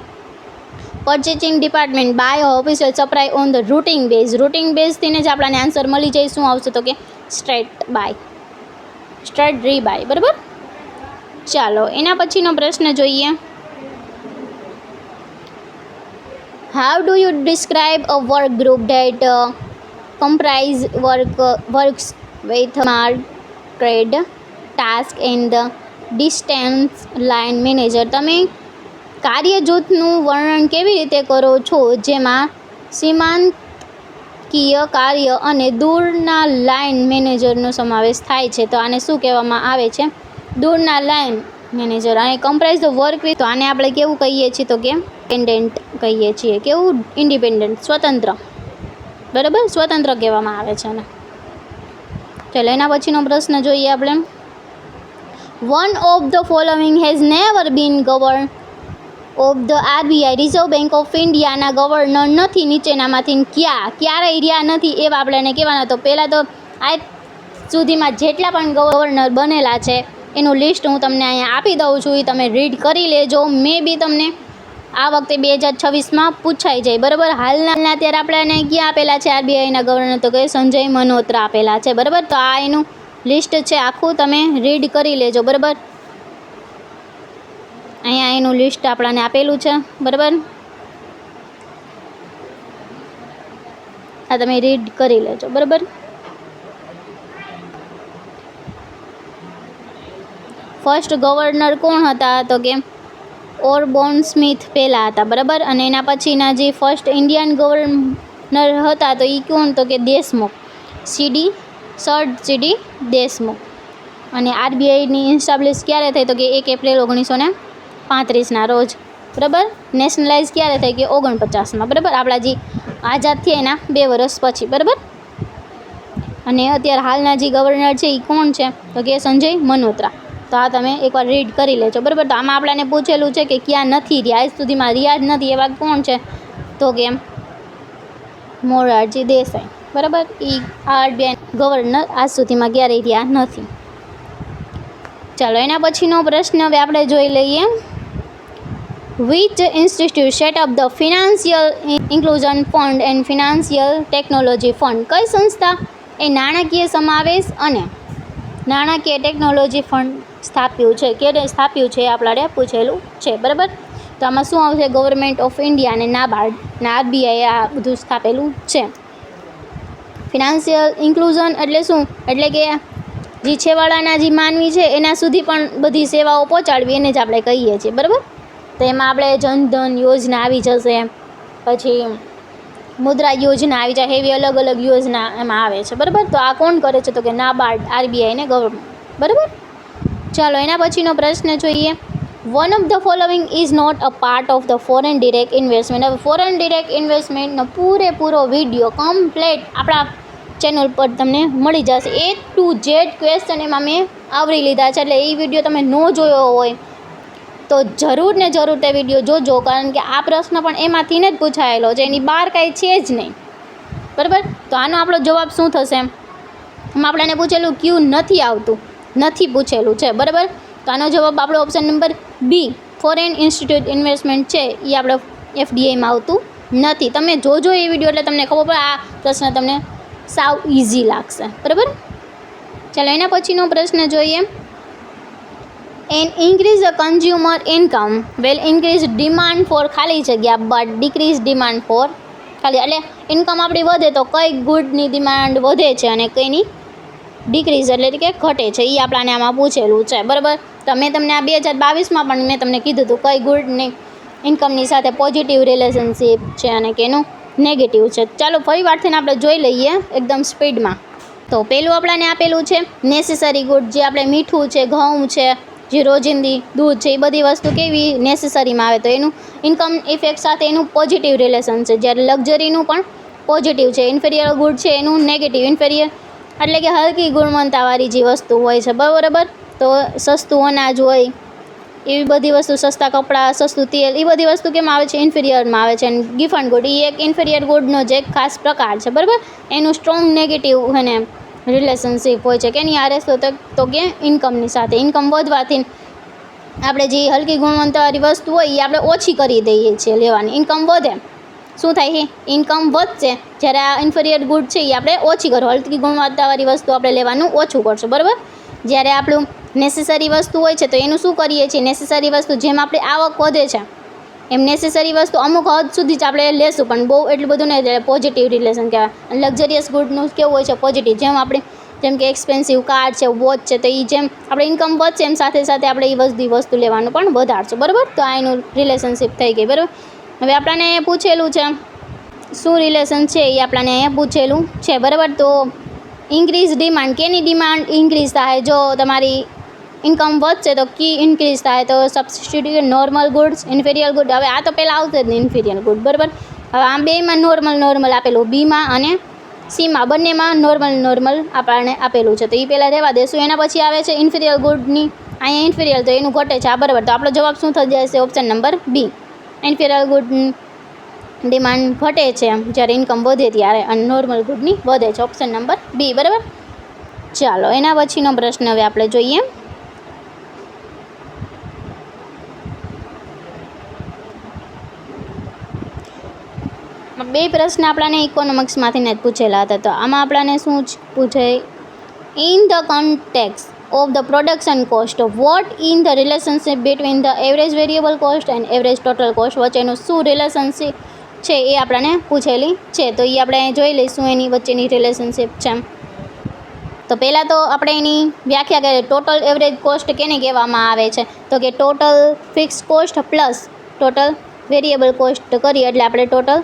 purchasing department by official supply on the routine base. Routine બેઝથીને જ આપણને આન્સર મળી જાય. શું આવશે? તો કે સ્ટ્રેટ રીબાય. બરાબર, ચાલો એના પછીનો પ્રશ્ન જોઈએ. How do you describe a work group date comprise works with marked task and the distance line manager. તમે કાર્ય જૂથનું વર્ણન કેવી રીતે કરો છો જેમાં સીમાંકીય કાર્ય અને દૂરના લાઇન મેનેજરનો સમાવેશ થાય છે? તો આને શું કહેવામાં આવે છે? દૂરના લાઇન મેનેજર. અને કમ્પ્રાઇઝ ધ વર્ક વિથ, તો આને આપણે કેવું કહીએ છીએ? તો કે ઇન્ડિપેન્ડન્ટ કહીએ છીએ. કેવું? ઇન્ડિપેન્ડન્ટ, સ્વતંત્ર. બરાબર, સ્વતંત્ર કહેવામાં આવે છે ને. ચાલો એના પછીનો પ્રશ્ન જોઈએ આપણે. One of the following has never bin governor of the RBI. Reserve bank of ઇન્ડિયાના ગવર્નર નથી નીચેનામાંથી ક્યારેય રહ્યા નથી એવા આપણે કહેવાના. તો પહેલાં તો આજ સુધીમાં જેટલા પણ ગવર્નર બનેલા છે એનું લિસ્ટ હું તમને અહીંયા આપી દઉં છું, એ તમે રીડ કરી લેજો. મે બી તમને આ વખતે 2026માં પૂછાઈ જાય. બરાબર, હાલના અત્યારે આપણે ક્યાં આપેલા છે આરબીઆઈના ગવર્નર? તો કે સંજય મલ્હોત્રા આપેલા છે. બરાબર, તો આ એનું લિસ્ટ છે આખું, તમે રીડ કરી લેજો. બરાબર, અહીંયા એનું લિસ્ટ આપણને આપેલું છે. બરાબર, આ તમે રીડ કરી લેજો. બરાબર, ફર્સ્ટ ગવર્નર કોણ હતા? તો કે ઓરબોન સ્મિથ પહેલાં હતા, બરાબર. અને એના પછીના જે ફર્સ્ટ ઇન્ડિયન ગવર્નર હતા તો એ કોણ, તો કે દેશમુખ, સર સીડી દેશમુખ. અને આરબીઆઈની ઇસ્ટાબ્લિશ ક્યારે થઈ, તો કે 1 એપ્રિલ 1935ના રોજ, બરાબર. નેશનલાઇઝ ક્યારે થઈ, કે 49માં, બરાબર. આપણા જે આઝાદ થયા એના 2 વર્ષ પછી, બરાબર. અને અત્યારે હાલના જે ગવર્નર છે એ કોણ છે, તો કે સંજય મલ્હોત્રા. તો આ તમે એકવાર રીડ કરી લેજો, બરાબર. તો આમાં આપણાને પૂછેલું છે કે ક્યાં નથી રહ્યા, આજ સુધીમાં રહ્યા જ નથી એવા કોણ છે, તો કે મોરારજી દેસાઈ, બરાબર. એ આરબીઆઈ ગવર્નર આજ સુધીમાં ક્યારેય રહ્યા નથી. ચાલો એના પછીનો પ્રશ્ન હવે આપણે જોઈ લઈએ. Which institute set up the financial inclusion fund and financial technology fund? કઈ સંસ્થા એ નાણાકીય સમાવેશ અને નાણાકીય ટેકનોલોજી ફંડ સ્થાપ્યું છે, ક્યારે સ્થાપ્યું છે, આપણે પૂછેલું છે, બરાબર. તો આમાં શું આવશે, ગવર્મેન્ટ ઓફ ઇન્ડિયા અને નાબાર્ડ અને આરબીઆઈ આ બધું સ્થાપેલું છે. ફિનાન્શિયલ ઇન્ક્લુઝન એટલે શું, એટલે કે જે છેવાડાના જે માનવી છે એના સુધી પણ બધી સેવાઓ પહોંચાડવી એને જ આપણે કહીએ છીએ, બરાબર. તો એમાં આપણે જનધન યોજના આવી જશે, પછી મુદ્રા યોજના આવી જાય, એવી અલગ અલગ યોજના એમાં આવે છે, બરાબર. તો આ કોણ કરે છે, તો કે નાબાર્ડ, આરબીઆઈ ને ગવર્મેન્ટ, બરાબર. ચાલો એના પછીનો પ્રશ્ન જોઈએ. One of the following is not a part of the foreign direct investment. હવે ફોરેન ડિરેક્ટ ઇન્વેસ્ટમેન્ટનો પૂરેપૂરો વિડીયો કમ્પ્લેટ આપણા ચેનલ પર તમને મળી જશે. A to Z ક્વેશ્ચન એમાં મેં આવરી લીધા છે, એટલે એ વિડીયો તમે ન જોયો હોય તો જરૂર ને જરૂર તે વિડીયો જોજો, કારણ કે આ પ્રશ્ન પણ એમાંથી જ પૂછાયેલો છે, એની બહાર કાંઈ છે જ નહીં, બરાબર. તો આનો આપણો જવાબ શું થશે, એમાં આપણને પૂછેલું ક્યુ નથી આવતું, નથી પૂછેલું છે, બરાબર. તો આનો જવાબ આપણો option number B, foreign institute investment છે એ આપણે એફડીઆઈમાં આવતું નથી. તમે જોજો એ વિડીયો એટલે તમને ખબર પડે, આ પ્રશ્ન તમને સાવ ઇઝી લાગશે, બરાબર. ચાલો એના પછીનો પ્રશ્ન જોઈએ. An increase the consumer income well increase demand for ખાલી જગ્યા બટ ડિક્રીઝ ડિમાન્ડ ફોર ખાલી, એટલે ઇન્કમ આપણી વધે તો કઈ ગુડની ડિમાન્ડ વધે છે અને કઈની ડિક્રીઝ એટલે કે ઘટે છે, એ આપણાને આમાં પૂછેલું છે, બરાબર. તો મેં તમને આ 2022માં પણ મેં તમને કીધું હતું કઈ ગુડની ઇન્કમની સાથે પોઝિટિવ રિલેશનશિપ છે અને કેનું નેગેટિવ છે. ચાલો ફરી વારથી આપણે જોઈ લઈએ એકદમ સ્પીડમાં. તો પહેલું આપણાને આપેલું છે નેસેસરી ગુડ, જે આપણે મીઠું છે, ઘઉં છે, જે રોજિંદી દૂધ છે, એ બધી વસ્તુ કેવી નેસેસરીમાં આવે તો એનું ઇન્કમ ઇફેક્ટ સાથે એનું પોઝિટિવ રિલેશન છે. જ્યારે લક્ઝરીનું પણ પોઝિટિવ છે, ઇન્ફેરિયર ગુડ છે એનું નેગેટિવ. ઇન્ફેરિયર એટલે કે હલકી ગુણવત્તાવાળી જે વસ્તુ હોય છે, બરાબર. તો સસ્તું અનાજ હોય, એવી બધી વસ્તુ, સસ્તા કપડાં, સસ્તું તેલ, એ બધી વસ્તુ કેમ આવે છે, ઇન્ફિરિયરમાં આવે છે. અને ગિફ્ટ એન્ડ ગુડ એ એક ઇન્ફિરિયર ગુડનો જે એક ખાસ પ્રકાર છે, બરાબર. એનું સ્ટ્રોંગ નેગેટિવ અને રિલેશનશિપ હોય છે કે એની આરે તો કે ઇન્કમની સાથે. ઇન્કમ વધવાથી આપણે જે હલકી ગુણવત્તાવાળી વસ્તુ હોય એ આપણે ઓછી કરી દઈએ છીએ લેવાની. ઇન્કમ વધે, શું થાય છે, ઇન્કમ વધશે, જ્યારે આ ઇન્ફિરિયર ગુડ છે એ આપણે ઓછી કરો, હલકી ગુણવત્તાવાળી વસ્તુ આપણે લેવાનું ઓછું કરશું, બરાબર. જ્યારે આપણું નેસેસરી વસ્તુ હોય છે તો એનું શું કરીએ છીએ, નેસેસરી વસ્તુ જેમ આપણી આવક વધે છે એમ નેસેસરી વસ્તુ અમુક હદ સુધી જ આપણે લેશું, પણ બહુ એટલું બધું નહીં, પોઝિટિવ રિલેશન કહેવાય. લક્ઝરિયસ ગુડનું કેવું હોય છે, પોઝિટિવ. જેમ કે એક્સપેન્સિવ કાર છે, વોચ છે, તો એ જેમ આપણે ઇન્કમ વધશે એમ સાથે સાથે આપણે એ બધી વસ્તુ લેવાનું પણ વધારશું, બરાબર. તો આ એનું રિલેશનશિપ થઈ ગઈ, બરાબર. હવે આપણને પૂછેલું છે શું રિલેશન છે એ આપણને અહીંયા પૂછેલું છે, બરાબર. તો ઇન્ક્રીઝ ડિમાન્ડ, કેની ડિમાન્ડ ઇન્ક્રીઝ થાય, જો તમારી ઇન્કમ વધશે તો કી ઇન્ક્રીઝ થાય, તો સબસ્ટિટ્યુટ નોર્મલ ગુડ્સ, ઇન્ફેરિયર ગુડ. હવે આ તો પહેલાં આવશે જ ને ઇન્ફેરિયર ગુડ, બરાબર. હવે આ બેમાં નોર્મલ આપેલું, બીમાં અને સીમાં બંનેમાં નોર્મલ આપણને આપેલું છે, તો એ પહેલાં રહેવા દેશું. એના પછી આવે છે ઇન્ફિરિયર ગુડની, અહીંયા ઇન્ફિરિયર તો એનું ઘટે છે, આ બરાબર. તો આપણો જવાબ શું થઈ જશે, option number B, inferior good demand ઘટે છે જ્યારે ઇન્કમ વધે ત્યારે, અને નોર્મલ ગુડની વધે છે, ઓપ્શન નંબર બી, બરાબર. ચાલો એના પછીનો પ્રશ્ન હવે આપણે જોઈએ. બે પ્રશ્ન આપણને ઇકોનોમિક્સમાંથી જ પૂછેલા હતા, તો આમાં આપણને શું પૂછે, in the context of the production cost what in the relationship between the average variable cost and average total cost વચ્ચેનું શું રિલેશનશિપ છે એ આપણને પૂછેલી છે. તો એ આપણે જોઈ લઈશું એની વચ્ચેની રિલેશનશિપ છે. તો પહેલાં તો આપણે એની વ્યાખ્યા કરીએ. ટોટલ એવરેજ કોસ્ટ કેને કહેવામાં આવે છે? તો કે total fix cost plus total variable cost કરીએ એટલે આપણે ટોટલ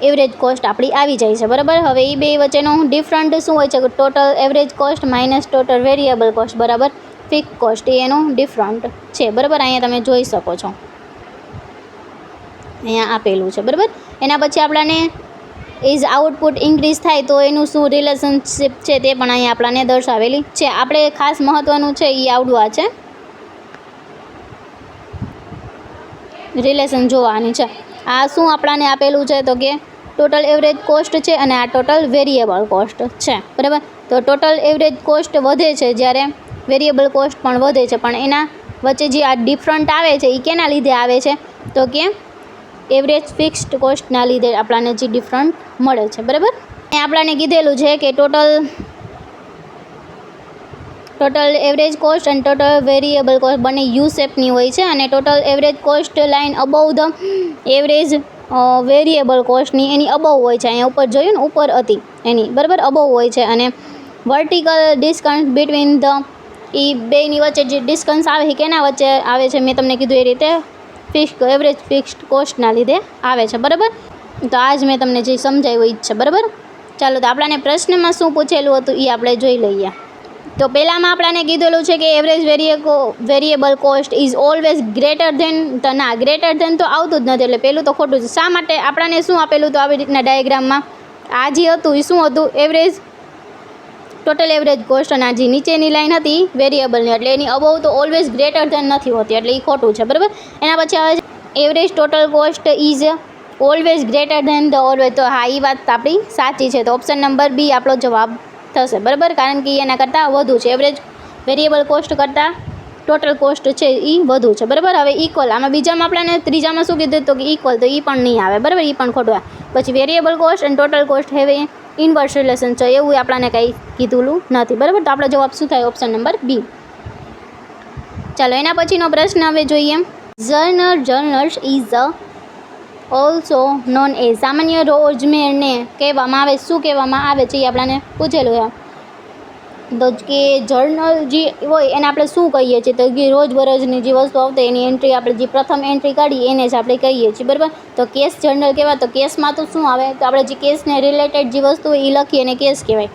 એવરેજ કોસ્ટ આપણી આવી જાય છે. બરાબર. હવે એ બે વચ્ચેનો ડિફરન્ટ શું હોય છે? Total average cost minus total variable cost બરાબર ફિક્સ કોસ્ટ, એ એનો ડિફરન્ટ છે. બરાબર. અહીંયા તમે જોઈ શકો છો, અહીંયા આપેલું છે. બરાબર. એના પછી આપણને ઇઝ આઉટપુટ ઇન્ક્રીઝ થાય તો એનું શું રિલેશનશિપ છે તે પણ અહીંયા આપણને દર્શાવેલી છે. આપણે ખાસ મહત્ત્વનું છે એ આવડવા છે, રિલેશન જોવાની છે. આ શું આપણને આપેલું છે? તો કે ટોટલ એવરેજ કોસ્ટ છે અને આ ટોટલ વેરિયેબલ કોસ્ટ છે. બરાબર. તો ટોટલ એવરેજ કોસ્ટ વધે છે જ્યારે વેરિયેબલ કોસ્ટ પણ વધે છે, પણ એના વચ્ચે જે આ ડિફરન્ટ આવે છે એ કેના લીધે આવે છે? તો કે એવરેજ ફિક્સ્ડ કોસ્ટના લીધે આપણને જે ડિફરન્ટ મળે છે. બરાબર. એ આપણને કીધેલું છે કે ટોટલ એવરેજ કોસ્ટ અને ટોટલ વેરિયેબલ કોસ્ટ બંને યુ શેપની હોય છે અને total average cost line above the average variable કોસ્ટની એની અબવ હોય છે. અહીંયા ઉપર જોયું ને, ઉપર હતી એની, બરાબર, અબવ હોય છે. અને વર્ટિકલ ડિસ્ટન્સ બિટવીન ધ એ બેની વચ્ચે જે ડિસ્ટન્સ આવે છે કેના વચ્ચે આવે છે? મેં તમને કીધું એ રીતે એવરેજ ફિક્સ્ડ કોસ્ટના લીધે આવે છે. બરાબર. તો આજ મેં તમને જે સમજાવ્યું એ જ છે. બરાબર. ચાલો, તો આપણને પ્રશ્નમાં શું પૂછેલું હતું એ આપણે જોઈ લઈએ. તો પહેલાંમાં આપણને કીધેલું છે કે average variable cost is always greater than greater than તો આવતું જ નથી, એટલે પહેલું તો ખોટું છે. શા માટે? આપણને શું આપેલું હતું આવી રીતના ડાયાગ્રામમાં? આ જે હતું એ શું હતું? એવરેજ ટોટલ એવરેજ કોસ્ટ, અને આ જે નીચેની લાઈન હતી વેરિયેબલની, એટલે એની અબવ તો ઓલવેઝ ગ્રેટર ધેન નથી હોતી, એટલે એ ખોટું છે. બરાબર. એના પછી આવે છે average total cost is always greater than the always. તો હા, એ વાત આપણી સાચી છે. તો ઓપ્શન નંબર બી આપણો જવાબ થશે. બરાબર. કારણ કે એના કરતાં વધુ છે, એવરેજ વેરિયેબલ કોસ્ટ કરતાં ટોટલ કોસ્ટ છે એ વધુ છે. બરાબર. હવે ઇક્વલ, આમાં બીજામાં આપણને ત્રીજામાં શું કીધું? તો કે ઇક્વલ, તો એ પણ નહીં આવે. બરાબર. એ પણ ખોટું આવે. પછી વેરિયેબલ કોસ્ટ અને ટોટલ કોસ્ટ હેવે ઇન્વર્સ રિલેશન છે, એવું આપણને કંઈ કીધું નથી. બરાબર. તો આપણો જવાબ શું થાય? Option number B. ચાલો, એના પછીનો પ્રશ્ન હવે જોઈએ. Journals is also known as. સામાન્ય રોજમેરને કહેવામાં આવે, શું કહેવામાં આવે છે એ આપણને પૂછેલું છે. તો કે જર્નલ જે હોય એને આપણે શું કહીએ છીએ? તો કે રોજબરોજની જે વસ્તુ આવતી એની એન્ટ્રી, આપણે જે પ્રથમ એન્ટ્રી કાઢીએ એને જ આપણે કહીએ છીએ. બરાબર. તો કેસ જર્નલ કહેવાય. તો કેસમાં તો શું આવે? તો આપણે જે કેસને રિલેટેડ જે વસ્તુ હોય એ લખીએ એને કેસ કહેવાય.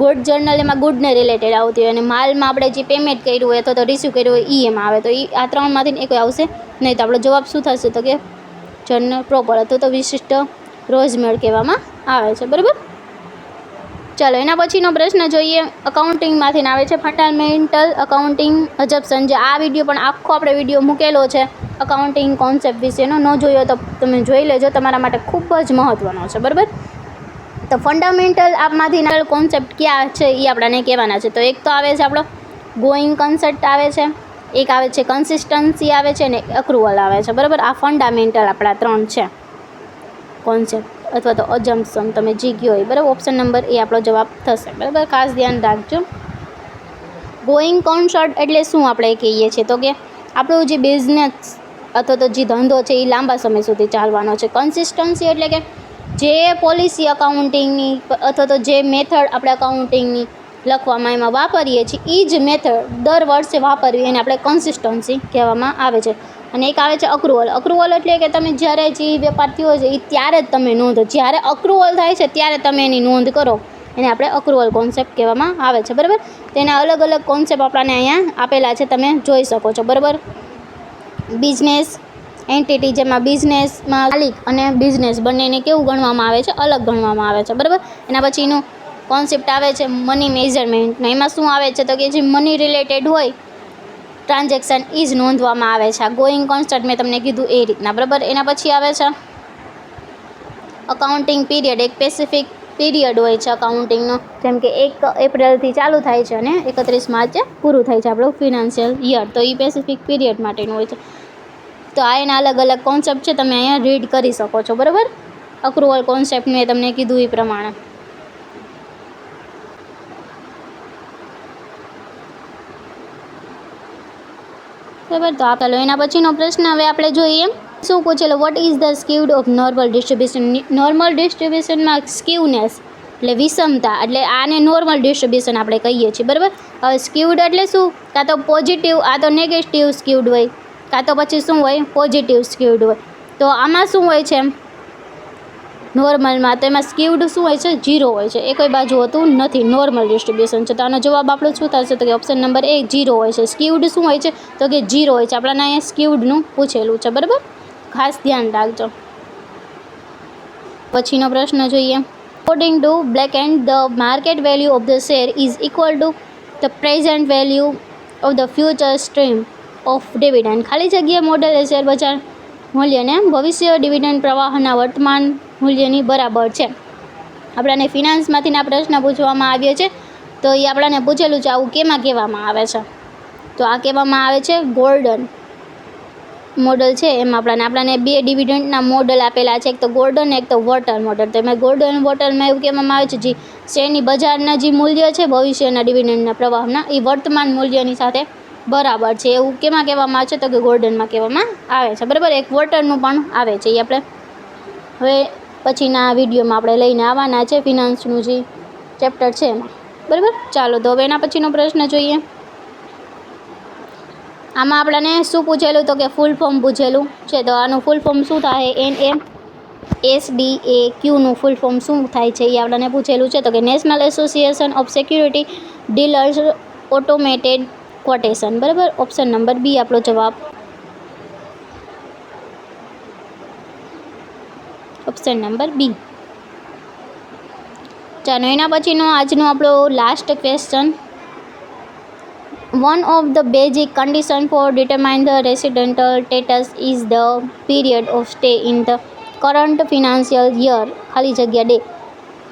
ગુડ જર્નલ એમાં ગુડને રિલેટેડ આવતી હોય, અને માલમાં આપણે જે પેમેન્ટ કર્યું હોય અથવા તો રિસીવ કર્યું હોય એ એમાં આવે. તો એ આ ત્રણમાંથી એક આવશે નહીં. તો આપણો જવાબ શું થશે? તો કે જર્નલ પ્રોપર અથવા તો વિશિષ્ટ રોજમેળ કહેવામાં આવે છે. બરાબર. ચાલો, એના પછીનો પ્રશ્ન જોઈએ. અકાઉન્ટિંગમાંથી આવે છે ફંડામેન્ટલ અકાઉન્ટિંગ અજપ્શન. જે આ વિડીયો પણ આખો આપણે વિડીયો મૂકેલો છે અકાઉન્ટિંગ કોન્સેપ્ટ વિશેનો, ન જોયો તો તમે જોઈ લેજો, તમારા માટે ખૂબ જ મહત્ત્વનો છે. બરાબર. તો ફંડામેન્ટલ આપમાંથી કોન્સેપ્ટ ક્યાં છે એ આપણને કહેવાના છે. તો એક તો આવે છે આપણો ગોઈંગ કન્સેપ્ટ આવે છે, એક આવે છે કન્સિસ્ટન્સી આવે છે, અને અક્રુવલ આવે છે. બરાબર. આ ફંડામેન્ટલ આપણા ત્રણ છે કોન્સેપ્ટ અથવા તો અજમ્પશન, તમે જી ગયો હોય. બરાબર. ઓપ્શન નંબર એ આપણો જવાબ થશે. બરાબર. ખાસ ધ્યાન રાખજો. ગોઈંગ કન્સર્ટ એટલે શું આપણે કહીએ છીએ? તો કે આપણું જે બિઝનેસ અથવા તો જે ધંધો છે એ લાંબા સમય સુધી ચાલવાનો છે. કન્સિસ્ટન્સી એટલે કે જે પોલિસી અકાઉન્ટિંગની અથવા તો જે મેથડ આપણે અકાઉન્ટિંગની લખવામાં એમાં વાપરીએ છીએ એ જ મેથડ દર વર્ષે વાપરવી એને આપણે કન્સિસ્ટન્સી કહેવામાં આવે છે. અને એક આવે છે અક્રુવલ. અક્રુવલ એટલે કે તમે જ્યારે જે વેપાર થયો છે એ ત્યારે જ તમે નોંધો, જ્યારે અક્રુવલ થાય છે ત્યારે તમે એની નોંધ કરો, એને આપણે અક્રુવલ કોન્સેપ્ટ કહેવામાં આવે છે. બરાબર. તેના અલગ અલગ કોન્સેપ્ટ આપણને અહીંયા આપેલા છે, તમે જોઈ શકો છો. બરાબર. બિઝનેસ એન્ટિટી, જેમાં બિઝનેસમાં માલિક અને બિઝનેસ બંનેને કેવું ગણવામાં આવે છે? અલગ ગણવામાં આવે છે. બરાબર. એના પછીનું કોન્સેપ્ટ આવે છે મની મેઝરમેન્ટનો. એમાં શું આવે છે? તો કે જે મની રિલેટેડ હોય ટ્રાન્ઝેક્શન એ જ નોંધવામાં આવે છે. આ ગોઈંગ કોન્સેપ્ટ મેં તમને કીધું એ રીતના. બરાબર. એના પછી આવે છે અકાઉન્ટિંગ પીરિયડ. એક સ્પેસિફિક પીરિયડ હોય છે અકાઉન્ટિંગનો, જેમ કે 1 એપ્રિલથી ચાલુ થાય છે અને 31 માર્ચે પૂરું થાય છે આપણું ફિનાન્શિયલ યર. તો એ સ્પેસિફિક પીરિયડ માટેનું હોય છે. તો આ એના અલગ અલગ કોન્સેપ્ટ છે, તમે અહીંયા રીડ કરી શકો છો. બરાબર. અક્રુવલ કોન્સેપ્ટ મેં તમને કીધું એ પ્રમાણે. બરાબર. તો ચાલો, એના પછીનો પ્રશ્ન હવે આપણે જોઈએ. શું પૂછેલો? What is the skewed of normal distribution. Normal ડિસ્ટ્રીબ્યુશનમાં સ્કીવનેસ એટલે વિષમતા, એટલે આને નોર્મલ ડિસ્ટ્રીબ્યુશન આપણે કહીએ છીએ, બરાબર. હવે સ્ક્યુડ એટલે શું? કાં તો પોઝિટિવ, આ તો નેગેટિવ સ્ક્યુડ હોય, કાં તો પછી શું હોય? પોઝિટિવ સ્ક્યુડ હોય. તો આમાં શું હોય છે? નોર્મલમાં તો એમાં સ્ક્યુડ શું હોય છે? 0 હોય છે, એ કોઈ બાજુ હોતું નથી, નોર્મલ ડિસ્ટ્રીબ્યુશન છે. તો આનો જવાબ આપણો શું થશે? તો કે ઓપ્શન નંબર એ 0 હોય છે. સ્ક્યુડ શું હોય છે? તો કે 0 હોય છે. આપણાને અહીંયા સ્ક્યુડનું પૂછેલું છે, બરાબર, ખાસ ધ્યાન રાખજો. પછીનો પ્રશ્ન જોઈએ. According to blackhand, the market value of the share is equal to the present value of the future stream of dividend. ખાલી જગ્યા મોડેલ શેર બજાર મૂલ્યને ભવિષ્ય ડિવિડન્ડ પ્રવાહના વર્તમાન મૂલ્યની બરાબર છે. આપણાને ફિનાન્સમાંથીના પ્રશ્ન પૂછવામાં આવ્યો છે, તો એ આપણાને પૂછેલું છે. આવું કેમાં કહેવામાં આવે છે? તો આ કહેવામાં આવે છે ગોલ્ડન મોડલ છે. એમાં આપણાને 2 ડિવિડન્ડના મોડલ આપેલા છે, એક તો ગોલ્ડન એક તો વોટર મોડલ. તો એમાં ગોલ્ડન વોટરમાં એવું કહેવામાં આવે છે જે શેરની બજારના જે મૂલ્ય છે ભવિષ્યના ડિવિડન્ડના પ્રવાહના, એ વર્તમાન મૂલ્યની સાથે બરાબર છે. એવું કેમાં કહેવામાં આવે છે? તો કે ગોલ્ડનમાં કહેવામાં આવે છે, બરાબર. એક વોટરનું પણ આવે છે. એ આપણે હવે પછીના વિડીયોમાં આપણે લઈને આવવાના છે, ફિનાન્સનું જે ચેપ્ટર છે એમાં, બરાબર. ચાલો તો હવે એના પછીનો પ્રશ્ન જોઈએ. આમાં આપણને શું પૂછેલું? તો કે ફૂલ ફોર્મ પૂછેલું છે. તો આનું ફૂલ ફોર્મ શું થાય? NMSDAQનું ફૂલ ફોર્મ શું થાય છે એ આપણને પૂછેલું છે. તો કે national association of security dealers automated quotation, બરાબર. ઓપ્શન નંબર બી આપણો જવાબ. Option number B. ચાલો એના પછીનો આજનો આપણો last question. One of the basic conditions for determining the residential status is the period of stay in the current financial year. ખાલી જગ્યા ડે.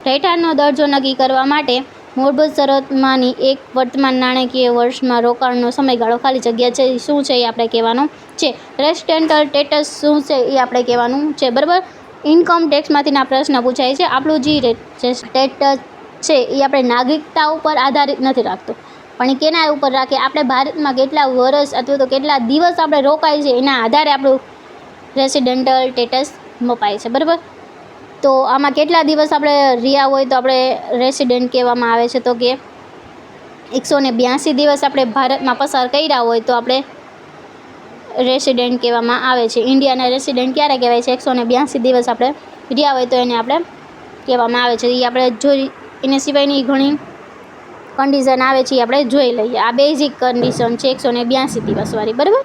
રહેઠાણનો દરજ્જો નક્કી કરવા માટે મૂળભૂત શરતમાંની એક વર્તમાન નાણાકીય વર્ષમાં રોકાણનો સમયગાળો ખાલી જગ્યા છે. શું છે એ આપણે કહેવાનું છે. રેસિડેન્ટલ સ્ટેટસ શું છે એ આપણે કહેવાનું છે, બરાબર. ઇન્કમ ટેક્સમાંથીના પ્રશ્ન પૂછાય છે. આપણું જે સ્ટેટસ છે એ આપણે નાગરિકતા ઉપર આધારિત નથી રાખતું, પણ એ કેના ઉપર રાખે? આપણે ભારતમાં કેટલા વર્ષ અથવા તો કેટલા દિવસ આપણે રોકાય છે એના આધારે આપણું રેસિડેન્ટલ સ્ટેટસ મપાય છે, બરાબર. તો આમાં કેટલા દિવસ આપણે રહ્યા હોય તો આપણે રેસિડેન્ટ કહેવામાં આવે છે? તો કે 182 દિવસ આપણે ભારતમાં પસાર કર્યા હોય તો આપણે રેસિડેન્ટ કહેવામાં આવે છે. ઇન્ડિયાના રેસિડેન્ટ ક્યારે કહેવાય છે? 182 દિવસ આપણે રહ્યા હોય તો એને આપણે કહેવામાં આવે છે. એ આપણે જોઈ, એને સિવાયની ઘણી કન્ડિશન આવે છે, આપણે જોઈ લઈએ. આ બેઝિક કન્ડિશન છે 182 દિવસવાળી, બરાબર.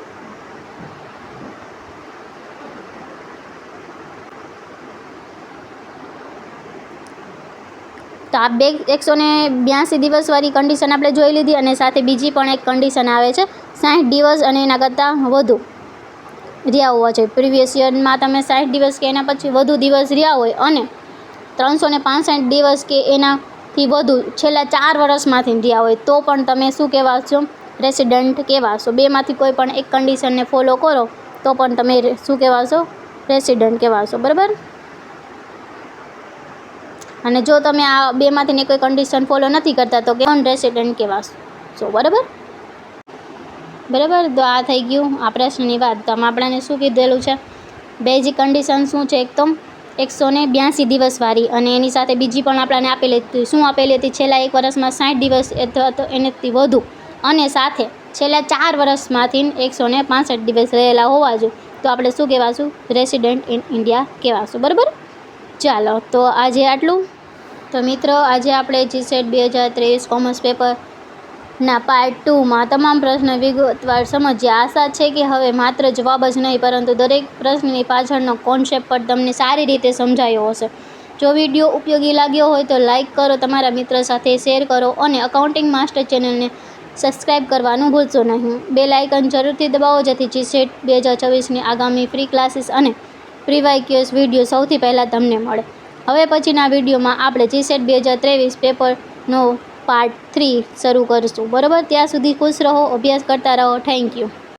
તો આ 182 દિવસવાળી કન્ડિશન આપણે જોઈ લીધી, અને સાથે બીજી પણ એક કન્ડિશન આવે છે 60 દિવસ અને એના કરતાં વધુ રહ્યા હોવા જોઈએ. પ્રીવિયસ યરમાં તમે 60 દિવસ કે એના પછી વધુ દિવસ રહ્યા હોય અને 365 દિવસ કે એનાથી વધુ છેલ્લા 4 વર્ષમાંથી રહ્યા હોય તો પણ તમે શું કહેવાશો? રેસિડન્ટ કહેવાશો. બેમાંથી કોઈ પણ એક કન્ડિશનને ફોલો કરો તો પણ તમે શું કહેવાશો? રેસિડન્ટ કહેવાશો, બરાબર. અને જો તમે આ બેમાંથી કોઈ કન્ડિશન ફોલો નથી કરતા તો નોન રેસિડન્ટ કહેવાશો, બરાબર. બરાબર. તો આ થઈ ગયું આ પ્રશ્નની વાત. તો આમાં આપણને શું કીધેલું છે? બેઝિક કન્ડિશન શું છે? એક તો 182 દિવસવાળી, અને એની સાથે બીજી પણ આપણને આપેલી હતી. શું આપેલી હતી? છેલ્લા 1 વર્ષમાં 60 દિવસ અથવા તો એનાથી વધુ, અને સાથે છેલ્લા 4 વર્ષમાંથી 165 દિવસ રહેલા હોવા જોઈએ તો આપણે શું કહેવાશું? રેસિડન્ટ ઇન ઇન્ડિયા કહેવાશું, બરાબર. ચાલો તો આજે આટલું. તો મિત્રો આજે આપણે GSET 2023 કોમર્સ પેપરના પાર્ટ 2માં તમામ પ્રશ્ન વિગતવાર સમજ્યા. આશા છે કે હવે માત્ર જવાબ જ નહીં પરંતુ દરેક પ્રશ્નની પાછળનો કોન્સેપ્ટ પણ તમને સારી રીતે સમજાયો હશે. જો વિડીયો ઉપયોગી લાગ્યો હોય તો લાઇક કરો, તમારા મિત્ર સાથે શેર કરો અને અકાઉન્ટિંગ માસ્ટર ચેનલને સબસ્ક્રાઈબ કરવાનું ભૂલશો નહીં. બેલ આઇકન જરૂરથી દબાવો જેથી GSET 2024ની આગામી ફ્રી ક્લાસીસ અને પ્રી વાયક્યુએસ વિડીયો સૌથી પહેલાં તમને મળે. હવે પછીના વિડીયોમાં આપણે GSET 2023 પેપરનો પાર્ટ 3 શરૂ કરીશું, બરાબર. ત્યાં સુધી ખુશ રહો, અભ્યાસ કરતા રહો. Thank you.